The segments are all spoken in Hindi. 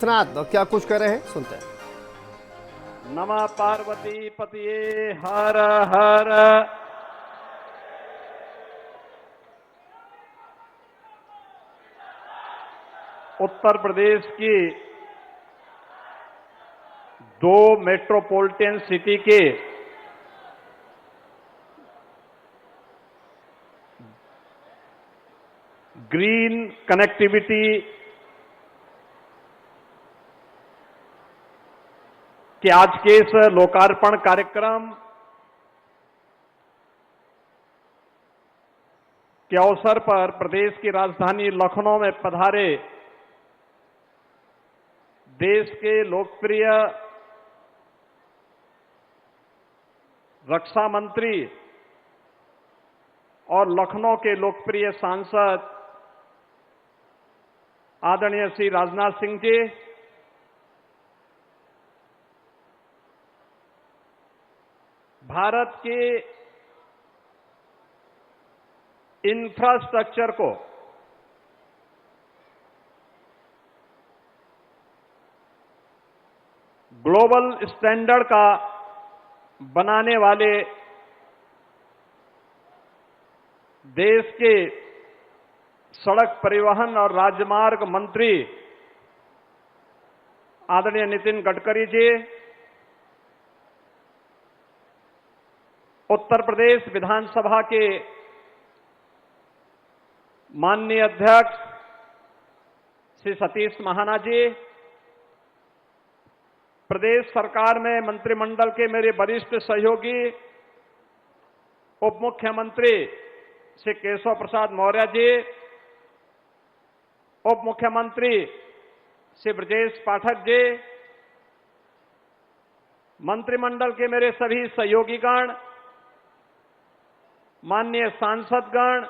तो क्या कुछ कर रहे हैं, सुनते हैं। नमः पार्वती पतिये हर हर। उत्तर प्रदेश की 2 मेट्रोपॉलिटन सिटी के ग्रीन कनेक्टिविटी के आज के इस लोकार्पण कार्यक्रम के अवसर पर प्रदेश की राजधानी लखनऊ में पधारे देश के लोकप्रिय रक्षा मंत्री और लखनऊ के लोकप्रिय सांसद आदरणीय श्री राजनाथ सिंह जी, भारत के इंफ्रास्ट्रक्चर को ग्लोबल स्टैंडर्ड का बनाने वाले देश के सड़क परिवहन और राजमार्ग मंत्री आदरणीय नितिन गडकरी जी, उत्तर प्रदेश विधानसभा के माननीय अध्यक्ष श्री सतीश महाना जी, प्रदेश सरकार में मंत्रिमंडल के मेरे वरिष्ठ सहयोगी उप मुख्यमंत्री श्री केशव प्रसाद मौर्य जी, उप मुख्यमंत्री श्री ब्रजेश पाठक जी, मंत्रिमंडल के मेरे सभी सहयोगीगण, माननीय सांसदगण,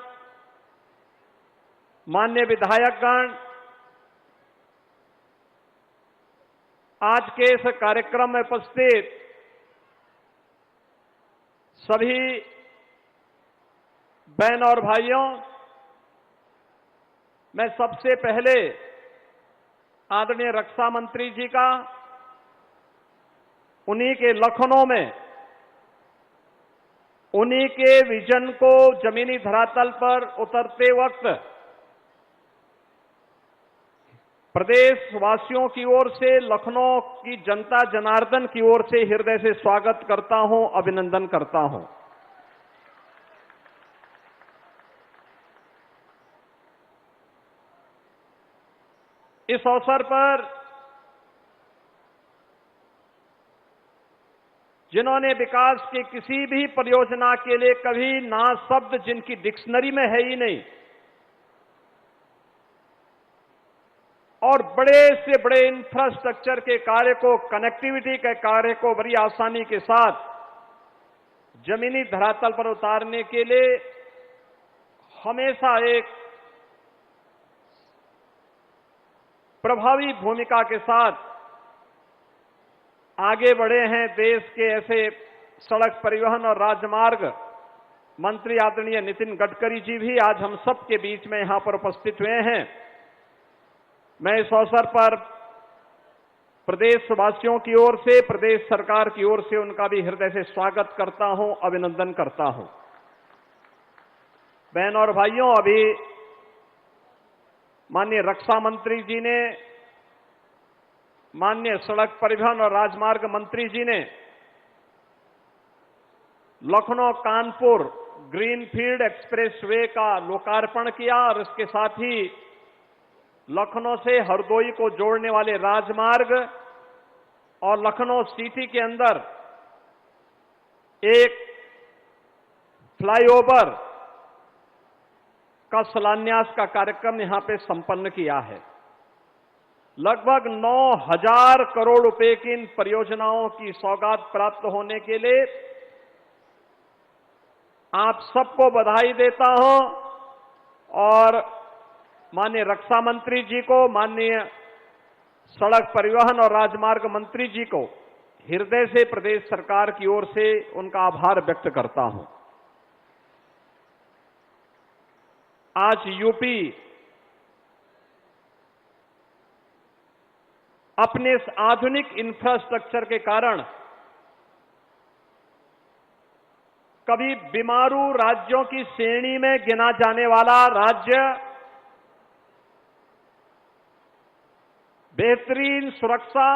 माननीय विधायकगण, आज के इस कार्यक्रम में उपस्थित सभी बहन और भाइयों, मैं सबसे पहले आदरणीय रक्षा मंत्री जी का उन्हीं के लखनऊ में उन्हीं के विजन को जमीनी धरातल पर उतरते वक्त प्रदेश वासियों की ओर से, लखनऊ की जनता जनार्दन की ओर से हृदय से स्वागत करता हूं, अभिनंदन करता हूं। इस अवसर पर जिन्होंने विकास की किसी भी परियोजना के लिए कभी ना शब्द जिनकी डिक्शनरी में है ही नहीं और बड़े से बड़े इंफ्रास्ट्रक्चर के कार्य को, कनेक्टिविटी के कार्य को बड़ी आसानी के साथ जमीनी धरातल पर उतारने के लिए हमेशा एक प्रभावी भूमिका के साथ आगे बढ़े हैं देश के ऐसे सड़क परिवहन और राजमार्ग मंत्री आदरणीय नितिन गडकरी जी भी आज हम सबके बीच में यहां पर उपस्थित हुए हैं। मैं इस अवसर पर प्रदेशवासियों की ओर से, प्रदेश सरकार की ओर से उनका भी हृदय से स्वागत करता हूं, अभिनंदन करता हूं। बहन और भाइयों, अभी माननीय रक्षा मंत्री जी ने, माननीय सड़क परिवहन और राजमार्ग मंत्री जी ने लखनऊ कानपुर ग्रीनफील्ड एक्सप्रेसवे का लोकार्पण किया और इसके साथ ही लखनऊ से हरदोई को जोड़ने वाले राजमार्ग और लखनऊ सिटी के अंदर एक फ्लाईओवर का शिलान्यास का कार्यक्रम यहां पे संपन्न किया है। लगभग 9,000 करोड़ रुपए की इन परियोजनाओं की सौगात प्राप्त होने के लिए आप सबको बधाई देता हूं और माननीय रक्षा मंत्री जी को, माननीय सड़क परिवहन और राजमार्ग मंत्री जी को हृदय से प्रदेश सरकार की ओर से उनका आभार व्यक्त करता हूं। आज यूपी अपने इस आधुनिक इंफ्रास्ट्रक्चर के कारण कभी बीमारू राज्यों की श्रेणी में गिना जाने वाला राज्य, बेहतरीन सुरक्षा,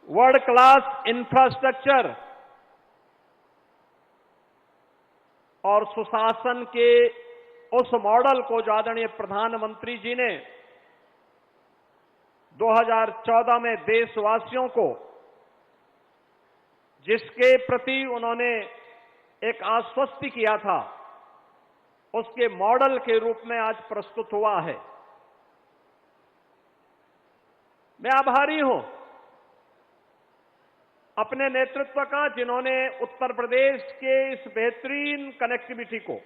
वर्ल्ड क्लास इंफ्रास्ट्रक्चर और सुशासन के उस मॉडल को जो आदरणीय प्रधानमंत्री जी ने 2014 में देशवासियों को, जिसके प्रति उन्होंने एक आश्वस्ति किया था, उसके मॉडल के रूप में आज प्रस्तुत हुआ है। मैं आभारी हूं अपने नेतृत्व का, जिन्होंने उत्तर प्रदेश के इस बेहतरीन कनेक्टिविटी को,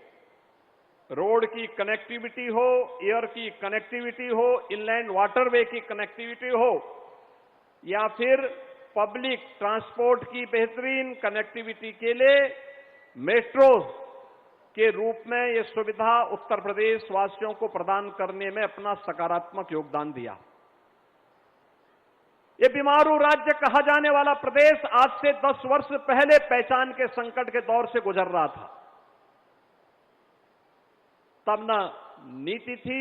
रोड की कनेक्टिविटी हो, एयर की कनेक्टिविटी हो, इनलैंड वाटरवे की कनेक्टिविटी हो, या फिर पब्लिक ट्रांसपोर्ट की बेहतरीन कनेक्टिविटी के लिए मेट्रो के रूप में यह सुविधा उत्तर प्रदेश वासियों को प्रदान करने में अपना सकारात्मक योगदान दिया। ये बीमारू राज्य कहा जाने वाला प्रदेश आज से 10 वर्ष पहले पहचान के संकट के दौर से गुजर रहा था। तब न नीति थी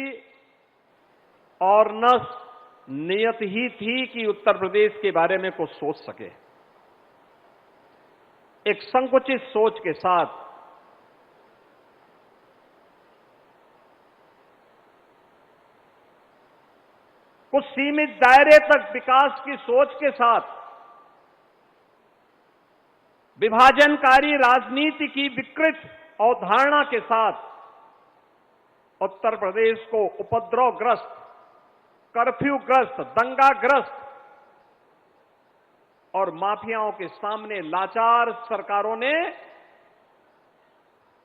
और न नियत ही थी कि उत्तर प्रदेश के बारे में कुछ सोच सके। एक संकुचित सोच के साथ कुछ सीमित दायरे तक विकास की सोच के साथ विभाजनकारी राजनीति की विकृत अवधारणा के साथ उत्तर प्रदेश को उपद्रवग्रस्त, कर्फ्यूग्रस्त, दंगाग्रस्त और माफियाओं के सामने लाचार सरकारों ने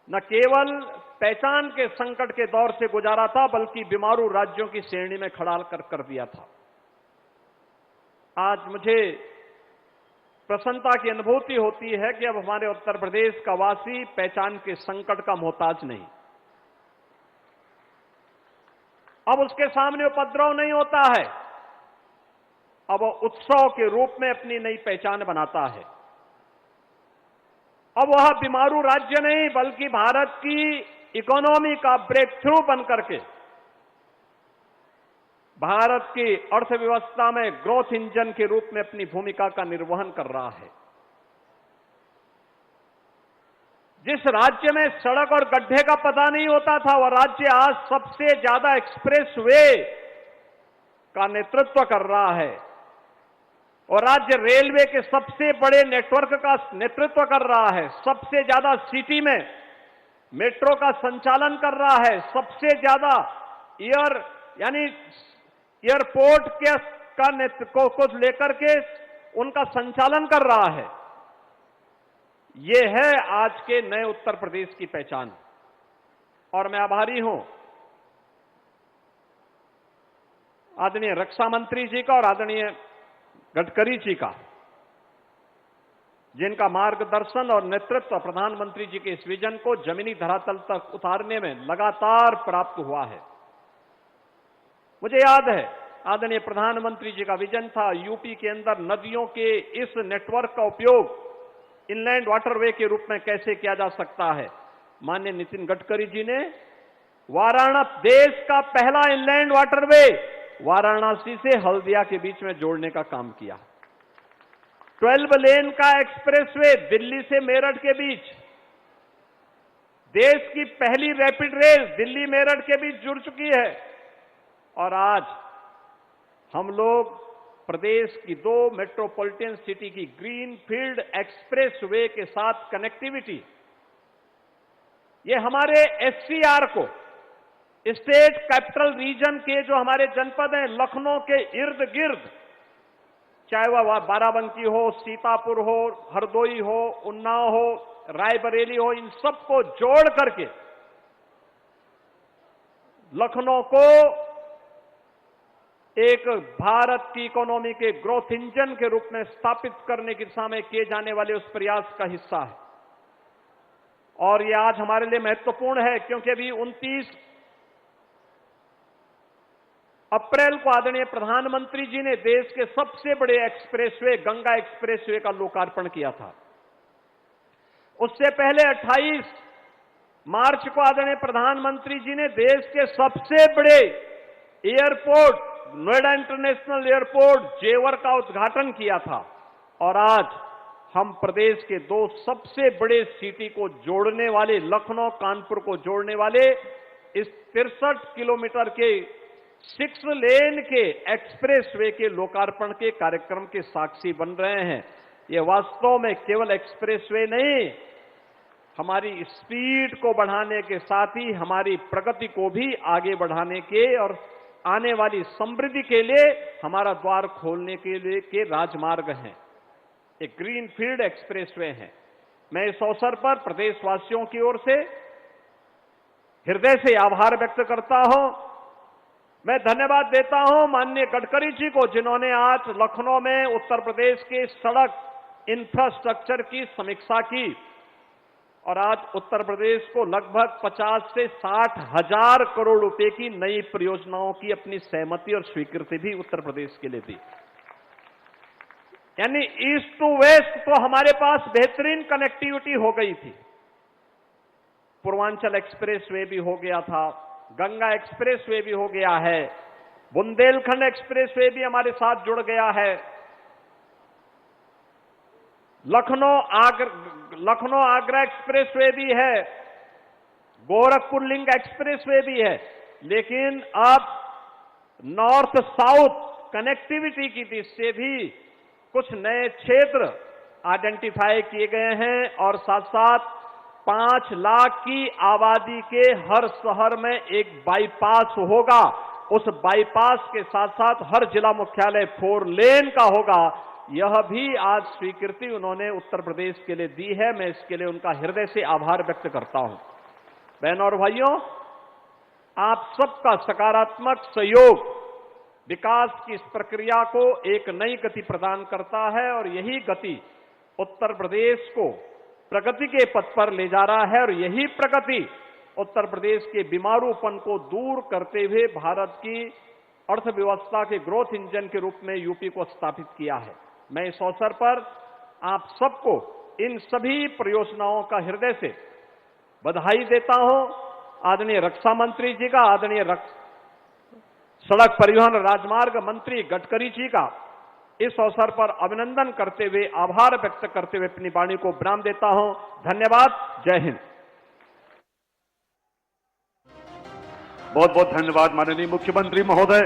न केवल पहचान के संकट के दौर से गुजारा था, बल्कि बीमारू राज्यों की श्रेणी में खड़ा कर दिया था। आज मुझे प्रसन्नता की अनुभूति होती है कि अब हमारे उत्तर प्रदेश का वासी पहचान के संकट का मोहताज नहीं। अब उसके सामने उपद्रव नहीं होता है, अब वो उत्सव के रूप में अपनी नई पहचान बनाता है। अब वह बीमारू राज्य नहीं, बल्कि भारत की इकोनॉमी का ब्रेक थ्रू बनकर के भारत की अर्थव्यवस्था में ग्रोथ इंजन के रूप में अपनी भूमिका का निर्वहन कर रहा है। जिस राज्य में सड़क और गड्ढे का पता नहीं होता था, वह राज्य आज सबसे ज्यादा एक्सप्रेसवे का नेतृत्व कर रहा है और राज्य रेलवे के सबसे बड़े नेटवर्क का नेतृत्व कर रहा है, सबसे ज्यादा सिटी में मेट्रो का संचालन कर रहा है, सबसे ज्यादा एयरपोर्ट के का नेतृत्व को लेकर के उनका संचालन कर रहा है। ये है आज के नए उत्तर प्रदेश की पहचान। और मैं आभारी हूं आदरणीय रक्षा मंत्री जी का और आदरणीय गडकरी जी का, जिनका मार्गदर्शन और नेतृत्व प्रधानमंत्री जी के इस विजन को जमीनी धरातल तक उतारने में लगातार प्राप्त हुआ है। मुझे याद है आदरणीय प्रधानमंत्री जी का विजन था यूपी के अंदर नदियों के इस नेटवर्क का उपयोग इनलैंड वाटरवे के रूप में कैसे किया जा सकता है। माननीय नितिन गडकरी जी ने वाराणसी, देश का पहला इनलैंड वाटरवे वाराणसी से हल्दिया के बीच में जोड़ने का काम किया। 12 लेन का एक्सप्रेसवे दिल्ली से मेरठ के बीच, देश की पहली रैपिड रेल दिल्ली मेरठ के बीच जुड़ चुकी है। और आज हम लोग प्रदेश की 2 मेट्रोपॉलिटन सिटी की ग्रीन फील्ड एक्सप्रेसवे के साथ कनेक्टिविटी, ये हमारे एससीआर को, स्टेट कैपिटल रीजन के जो हमारे जनपद हैं लखनऊ के इर्द गिर्द, चाहे वह बाराबंकी हो, सीतापुर हो, हरदोई हो, उन्नाव हो, रायबरेली हो, इन सबको जोड़ करके लखनऊ को एक भारत की इकोनॉमी के ग्रोथ इंजन के रूप में स्थापित करने की दिशा में किए जाने वाले उस प्रयास का हिस्सा है। और यह आज हमारे लिए महत्वपूर्ण है क्योंकि अभी 29 अप्रैल को आदरणीय प्रधानमंत्री जी ने देश के सबसे बड़े एक्सप्रेसवे गंगा एक्सप्रेसवे का लोकार्पण किया था। उससे पहले 28 मार्च को आदरणीय प्रधानमंत्री जी ने देश के सबसे बड़े एयरपोर्ट नोएडा इंटरनेशनल एयरपोर्ट जेवर का उद्घाटन किया था। और आज हम प्रदेश के दो सबसे बड़े सिटी को जोड़ने वाले लखनऊ कानपुर को जोड़ने वाले इस 63 किलोमीटर के 6 लेन के एक्सप्रेसवे के लोकार्पण के कार्यक्रम के साक्षी बन रहे हैं। ये वास्तव में केवल एक्सप्रेसवे नहीं, हमारी स्पीड को बढ़ाने के साथ ही हमारी प्रगति को भी आगे बढ़ाने के और आने वाली समृद्धि के लिए हमारा द्वार खोलने के लिए के राजमार्ग हैं। एक ग्रीनफील्ड एक्सप्रेसवे है। मैं इस अवसर पर प्रदेशवासियों की ओर से हृदय से आभार व्यक्त करता हूं। मैं धन्यवाद देता हूं माननीय गडकरी जी को, जिन्होंने आज लखनऊ में उत्तर प्रदेश के सड़क इंफ्रास्ट्रक्चर की समीक्षा की और आज उत्तर प्रदेश को लगभग 50 से 60 हजार करोड़ रुपए की नई परियोजनाओं की अपनी सहमति और स्वीकृति भी उत्तर प्रदेश के लिए दी। यानी ईस्ट टू वेस्ट तो हमारे पास बेहतरीन कनेक्टिविटी हो गई थी। पूर्वांचल एक्सप्रेसवे भी हो गया था, गंगा एक्सप्रेसवे भी हो गया है, बुंदेलखंड एक्सप्रेसवे भी हमारे साथ जुड़ गया है, लखनऊ आगरा एक्सप्रेसवे भी है, गोरखपुर लिंक एक्सप्रेसवे भी है। लेकिन अब नॉर्थ साउथ कनेक्टिविटी की दृष्टि से भी कुछ नए क्षेत्र आइडेंटिफाई किए गए हैं और साथ साथ 5 लाख की आबादी के हर शहर में एक बाईपास होगा। उस बाईपास के साथ साथ हर जिला मुख्यालय 4 लेन का होगा। यह भी आज स्वीकृति उन्होंने उत्तर प्रदेश के लिए दी है। मैं इसके लिए उनका हृदय से आभार व्यक्त करता हूं। बहनों और भाइयों, आप सबका सकारात्मक सहयोग विकास की इस प्रक्रिया को एक नई गति प्रदान करता है और यही गति उत्तर प्रदेश को प्रगति के पथ पर ले जा रहा है और यही प्रगति उत्तर प्रदेश के बीमारूपन को दूर करते हुए भारत की अर्थव्यवस्था के ग्रोथ इंजन के रूप में यूपी को स्थापित किया है। मैं इस अवसर पर आप सबको इन सभी परियोजनाओं का हृदय से बधाई देता हूं। आदरणीय रक्षा मंत्री जी का, आदरणीय सड़क परिवहन राजमार्ग मंत्री गडकरी जी का इस अवसर पर अभिनंदन करते हुए आभार व्यक्त करते हुए अपनी वाणी को विराम देता हूं। धन्यवाद। जय हिंद। बहुत बहुत धन्यवाद माननीय मुख्यमंत्री महोदय।